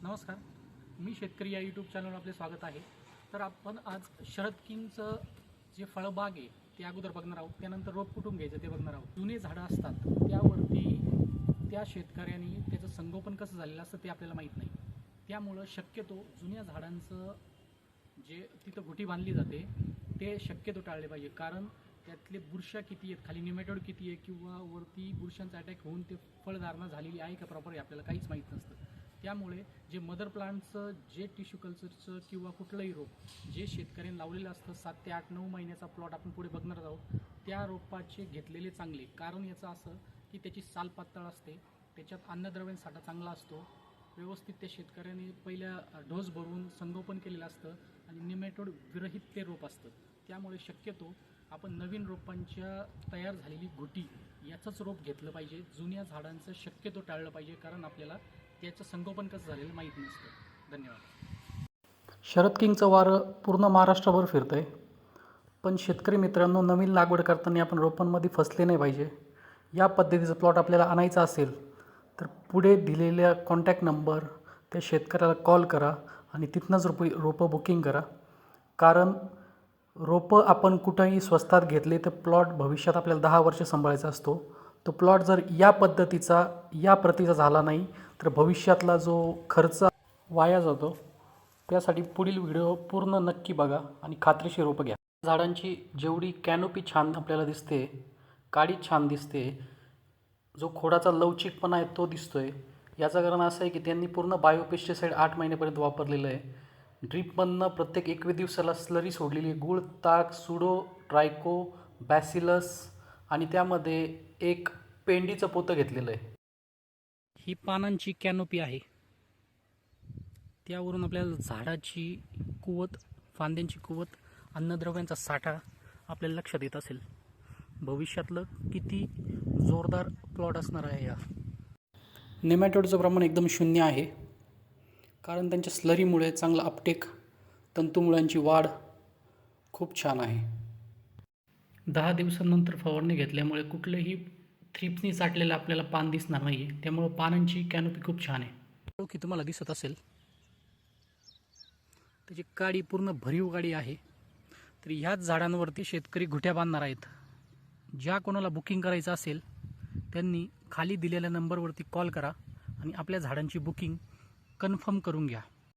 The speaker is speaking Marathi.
नमस्कार, मी शेतकरी या यूट्यूब चॅनलवर आपले स्वागत आहे. तर आपण आज शरद किंगचं जे फळबाग आहे ते अगोदर बघणार आहोत. त्यानंतर रोप कुठून घ्यायचं ते बघणार आहोत. जुने झाडं असतात त्यावरती त्या शेतकऱ्यांनी त्याचं संगोपन कसं झालेलं असतं ते आपल्याला माहीत नाही. त्यामुळं शक्यतो जुन्या झाडांचं जे तिथं घुटी बांधली जाते ते शक्यतो टाळले पाहिजे. कारण त्यातले बुरशा किती आहेत, खाली निमेटोड किती आहे किंवा वरती बुरशांचा अटॅक होऊन ते फळधारणा झालेली आहे का प्रॉपर आपल्याला काहीच माहीत नसतं. त्यामुळे जे मदर प्लांटचं जे टिश्यू कल्चरचं किंवा कुठलंही रोप जे शेतकऱ्यांनी लावलेलं असतं 7 ते 8-9 महिन्याचा प्लॉट आपण पुढे बघणार आहोत, त्या रोपाचे घेतलेले चांगले. कारण याचं असं की त्याची साल पातळ असते, त्याच्यात अन्नद्रव्यांसाठा चांगला असतो, व्यवस्थित त्या शेतकऱ्यांनी पहिल्या डोस भरून संगोपन केलेलं असतं आणि निमेटोड विरहित ते रोप असतं. त्यामुळे शक्यतो आपण नवीन रोपांच्या तयार झालेली घुटी याचंच रोप घेतलं पाहिजे. जुन्या झाडांचं शक्यतो टाळलं पाहिजे, कारण आपल्याला त्याचं संगोपन कसं झालेलं माहीत नसतं. धन्यवाद. शरद किंगचं वारं पूर्ण महाराष्ट्रभर फिरतं आहे, पण शेतकरी मित्रांनो, नवीन लागवड करताना आपण रोपांमध्ये फसले नाही पाहिजे. या पद्धतीचं प्लॉट आपल्याला आणायचा असेल तर पुढे दिलेल्या कॉन्टॅक्ट नंबर त्या शेतकऱ्याला कॉल करा आणि तिथनंच रोपं बुकिंग करा. कारण रोपं आपण कुठंही स्वस्तात घेतले तर प्लॉट भविष्यात आपल्याला 10 वर्ष सांभाळायचा असतो. तो प्लॉट जर या पद्धतीचा या प्रतीचा झाला नाही तर भविष्यातला जो खर्च वाया जातो. त्यासाठी पुढील व्हिडिओ पूर्ण नक्की बघा आणि खात्रीशीर रोपं घ्या. झाडांची जेवढी कॅनोपी छान आपल्याला दिसते, काडी छान दिसते, जो खोडाचा लवचिकपणा आहे तो दिसतोय, याचं कारण असं आहे की त्यांनी पूर्ण बायोपेस्टिसाईड 8 महिन्यापर्यंत वापरलेलं आहे. ड्रीपमधनं प्रत्येक 21 दिवसाला स्लरी सोडलेली, गुळ, ताक, सुडो, ट्रायको, बॅसिलस आणि त्यामध्ये एक पेंडीचं पोतं घेतलेलं आहे. ही पानांची कॅनोपी आहे. त्यावरून आपल्याला झाडाची कुवत, फांद्यांची कुवत, अन्नद्रव्यांचा साठा आपल्याला लक्षात येत असेल. भविष्यातलं किती जोरदार प्लॉट असणार आहे. या नेमॅटोडचं प्रमाण एकदम शून्य आहे, कारण त्यांच्या स्लरीमुळे चांगला अपटेक, तंतुमुळांची वाढ खूप छान आहे. 10 दिवसांनंतर फवारणी घेतल्यामुळे कुठलेही थ्रिप्सनी साठलेलं आपल्याला पान दिसणार नाही आहे. त्यामुळं पानांची कॅनोपी खूप छान आहे. की तुम्हाला दिसत असेल त्याची काडी पूर्ण भरीव काडी आहे. तर ह्याच झाडांवरती शेतकरी घुट्या बांधणार आहेत. ज्या कोणाला बुकिंग करायचं असेल त्यांनी खाली दिलेल्या नंबरवरती कॉल करा आणि आपल्या झाडांची बुकिंग कन्फर्म करून घ्या.